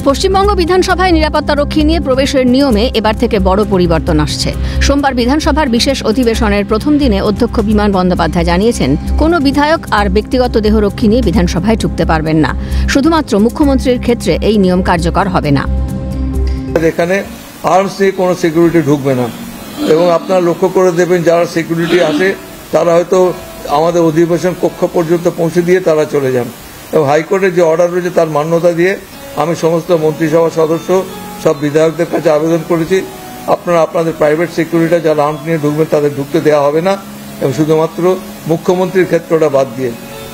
পশ্চিমবঙ্গ বিধানসভায় নিরাপত্তারক্ষী নিয়ে প্রবেশের নিয়মে এবার থেকে বড় পরিবর্তন আসছে। সোমবার বিধানসভার বিশেষ অধিবেশনের প্রথম দিনে অধ্যক্ষ বিমান বন্দ্যোপাধ্যায় জানিয়েছেন, কোনো বিধায়ক আর ব্যক্তিগত দেহরক্ষী নিয়ে বিধানসভায় ঢুকতে পারবেন না। শুধুমাত্র মুখ্যমন্ত্রীর ক্ষেত্রে এই নিয়ম কার্যকর হবে না। এখানে আর্মস নিয়ে কোনো সিকিউরিটি ঢুকবে না এবং আপনারা লক্ষ্য করে দেবেন যারা সিকিউরিটি আসে তারা হয়তো আমাদের অধিবেশন কক্ষ পর্যন্ত পৌঁছে দিয়ে তারা চলে যান। এবং হাইকোর্টের যে অর্ডার রয়েছে তার মান্যতা দিয়ে আমি সমস্ত মন্ত্রিসভা সদস্য সব বিধায়কদের কাছে আবেদন করেছি, আপনারা আপনাদের প্রাইভেট সিকিউরিটি যারা আর্মস নিয়ে ঢুকবেন তাদের ঢুকতে দেওয়া হবে না এবং শুধুমাত্র মুখ্যমন্ত্রীর ক্ষেত্রটা বাদ দিয়ে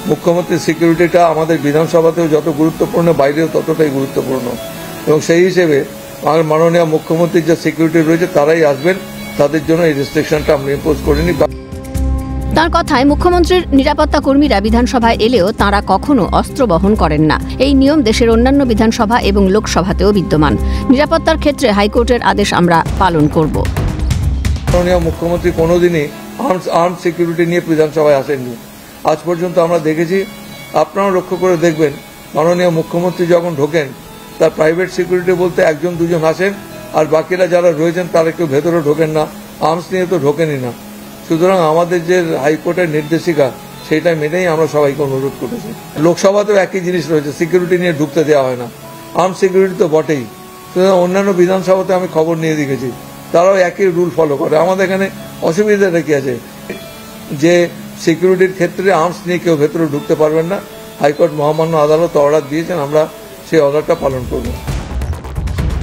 মুখ্যমন্ত্রীর সিকিউরিটিটা আমাদের বিধানসভাতেও যত গুরুত্বপূর্ণ বাইরেও ততটাই গুরুত্বপূর্ণ এবং সেই হিসেবে আমার মাননীয় মুখ্যমন্ত্রীর যে সিকিউরিটি রয়েছে তারাই আসবেন, তাদের জন্য এই রেস্ট্রিকশনটা আমরা ইম্পোজ করিনি। তার কথায় মুখ্যমন্ত্রীর নিরাপত্তা কর্মীরা বিধানসভায় এলেও তাঁরা কখনো অস্ত্র বহন করেন না। এই নিয়ম দেশের অন্যান্য বিধানসভা এবং লোকসভাতেও বিদ্যমান। নিরাপত্তার ক্ষেত্রে হাইকোর্টের আদেশ আমরা পালন করব। মাননীয় মুখ্যমন্ত্রী কোনোদিনই আর্ম সিকিউরিটি নিয়ে বিধানসভায় আসেননি। আজ পর্যন্ত আমরা দেখেছি, আপনারাও লক্ষ্য করে দেখবেন, মাননীয় মুখ্যমন্ত্রী যখন ঢোকেন তার প্রাইভেট সিকিউরিটি বলতে একজন দুজন আসেন আর বাকিরা যারা রয়েছেন তারা কেউ ভেতরে ঢোকেন না, আর্মস নিয়ে তো ঢোকেনই না। সুতরাং আমাদের যে হাইকোর্টের নির্দেশিকা সেটা মেনেই আমরা সবাইকে অনুরোধ করেছি। লোকসভাতেও একই জিনিস রয়েছে, সিকিউরিটি নিয়ে ঢুকতে দেওয়া হয় না, আর্ম সিকিউরিটি তো বটেই। সুতরাং অন্যান্য বিধানসভাতে আমি খবর নিয়ে দেখেছি তারাও একই রুল ফলো করে। আমাদের এখানে অসুবিধাটা কি আছে যে সিকিউরিটির ক্ষেত্রে আর্মস নিয়ে কেউ ভেতরে ঢুকতে পারবেন না। হাইকোর্ট মহামান্য আদালত অর্ডার দিয়েছেন, আমরা সেই অর্ডারটা পালন করব।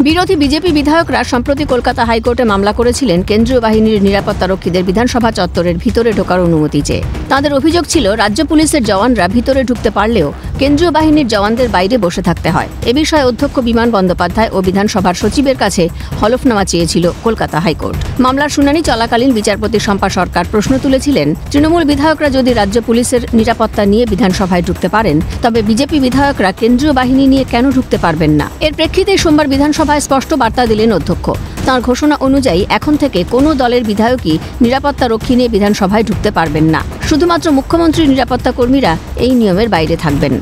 বিরোধী বিজেপি বিধায়করা সম্প্রতি কলকাতা হাইকোর্টে মামলা করেছিলেন কেন্দ্রীয় বাহিনীর নিরাপত্তারক্ষীদের বিধানসভা চত্বরের ভিতরে ঢোকার অনুমতি চেয়ে। তাদের অভিযোগ ছিল রাজ্য পুলিশের জওয়ানরা ভিতরে ঢুকতে পারলেও কেন্দ্রীয় বাহিনীর জওয়ানদের বাইরে বসে থাকতে হয়। এ বিষয়ে অধ্যক্ষ বিমান বন্দ্যোপাধ্যায় ও বিধানসভার সচিবের কাছে হলফনামা চেয়েছিল কলকাতা হাইকোর্ট। মামলার শুনানি চলাকালীন বিচারপতি শম্পা সরকার প্রশ্ন তুলেছিলেন, তৃণমূল বিধায়করা যদি রাজ্য পুলিশের নিরাপত্তা নিয়ে বিধানসভায় ঢুকতে পারেন তবে বিজেপি বিধায়করা কেন্দ্রীয় বাহিনী নিয়ে কেন ঢুকতে পারবেন না? এর প্রেক্ষিতে সোমবার বিধানসভায় স্পষ্ট বার্তা দিলেন অধ্যক্ষ। তাঁর ঘোষণা অনুযায়ী এখন থেকে কোনো দলের বিধায়কই নিরাপত্তারক্ষী নিয়ে বিধানসভায় ঢুকতে পারবেন না। শুধুমাত্র মুখ্যমন্ত্রীর নিরাপত্তা কর্মীরা এই নিয়মের বাইরে থাকবেন।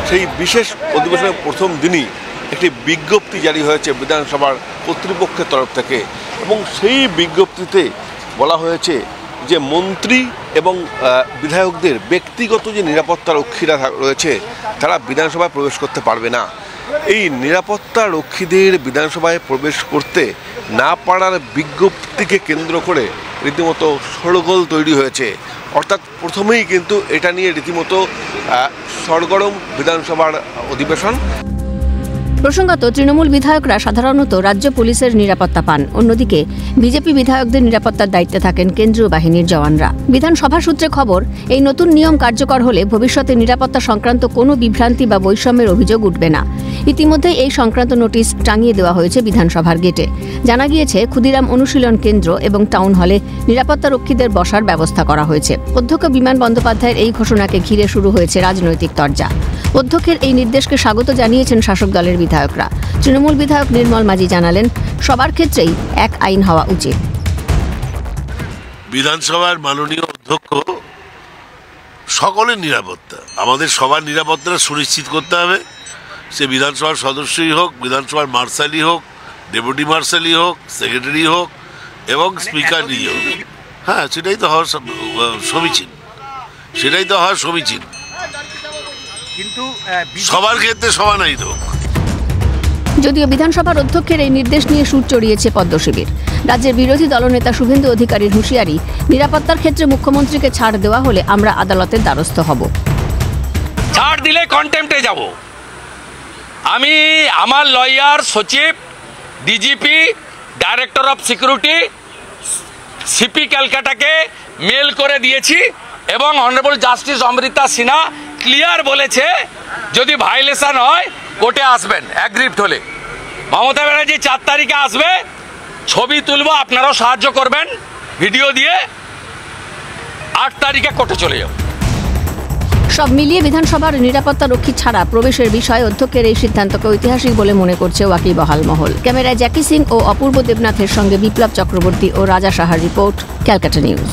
সেই বিশেষ অধিবেশনের প্রথম দিনই একটি বিজ্ঞপ্তি জারি হয়েছে বিধানসভার কর্তৃপক্ষের তরফ থেকে এবং সেই বিজ্ঞপ্তিতে বলা হয়েছে যে মন্ত্রী এবং বিধায়কদের ব্যক্তিগত যে নিরাপত্তারক্ষীরা রয়েছে তারা বিধানসভায় প্রবেশ করতে পারবে না। এই নিরাপত্তা রক্ষীদের বিধানসভায় প্রবেশ করতে না পারার বিজ্ঞপ্তিকে কেন্দ্র করে রীতিমতো শোরগোল তৈরি হয়েছে। অর্থাৎ প্রথমেই কিন্তু এটা নিয়ে রীতিমতো সরগরম বিধানসভার অধিবেশন। প্রসঙ্গত, তৃণমূল বিধায়করা সাধারণত রাজ্য পুলিশের নিরাপত্তা পান, অন্যদিকে বিজেপি বিধায়কদের নিরাপত্তার দায়িত্বে থাকেন কেন্দ্রীয় বাহিনীর জওয়ানরা। বিধানসভা সূত্রে খবর, এই নতুন নিয়ম কার্যকর হলে ভবিষ্যতে নিরাপত্তা সংক্রান্ত কোনো বিভ্রান্তি বা বৈষম্যের অভিযোগ উঠবে না। ইতিমধ্যে এই সংক্রান্ত নোটিশ টাঙিয়ে দেওয়া হয়েছে বিধানসভার গেটে। জানা গিয়েছে, ক্ষুদিরাম অনুশীলন কেন্দ্র এবং টাউন হলে নিরাপত্তারক্ষীদের বসার ব্যবস্থা করা হয়েছে। অধ্যক্ষ বিমান বন্দ্যোপাধ্যায়ের এই ঘোষণাকে ঘিরে শুরু হয়েছে রাজনৈতিক তরজা। অধ্যক্ষের এই নির্দেশকে স্বাগত জানিয়েছেন শাসক দলের বিধায়করা। তৃণমূল বিধায়ক নির্মল মাঝি জানালেন, সবার ক্ষেত্রেই এক আইন হওয়া উচিত। বিধানসভার মাননীয় অধ্যক্ষ সকলের নিরাপত্তা, আমাদের সবার নিরাপত্তা সুনিশ্চিত করতে হবে। সে বিধানসভার সদস্যই হোক, বিধানসভার মার্শালই হোক, ডেপুটি মার্শালই হোক, সেক্রেটারি হোক এবং স্পিকার নিজে হোক। হ্যাঁ, সেটাই তো হওয়া সমীচীন, সেটাই তো হওয়া সমীচীন। কিন্তু সবার ক্ষেত্রে সমান আইন হোক। যদিও বিধানসভার অধ্যক্ষের এই নির্দেশ নিয়ে সুর চড়িয়েছে পদ্মশিবির। রাজ্যের বিরোধী দলনেতা শুভেন্দু অধিকারীর হুঁশিয়ারি, নিরাপত্তার ক্ষেত্রে মুখ্যমন্ত্রীকে ছাড় দেওয়া হলে আমরা আদালতের দ্বারস্থ হব। ছাড় দিলে কন্টেম্পটে যাব। আমি আমার লয়ার, সচিব, DGP, director of security, CP ক্যালকাটাকে মেল করে দিয়েছি এবং honourable justice Amrita Sinha clear বলেছে যদি ভায়োলেশন হয় কোর্টে আসবেন অ্যাগ্রিভড হলে। মমতা ব্যানার্জি 4 তারিখে আসবে, ছবি তুলব, আপনারাও সাহায্য করবেন ভিডিও দিয়ে। 8 তারিখে কোর্টে চলে যাব। সব মিলিয়ে বিধানসভার নিরাপত্তা রক্ষী ছাড়া প্রবেশের বিষয়ে অধ্যক্ষের এই সিদ্ধান্তকে ঐতিহাসিক বলে মনে করছে ওয়াকিবহাল মহল। ক্যামেরায় জ্যাকি সিং ও অপূর্ব দেবনাথের সঙ্গে বিপ্লব চক্রবর্তী ও রাজা সাহার রিপোর্ট, ক্যালকাটা নিউজ।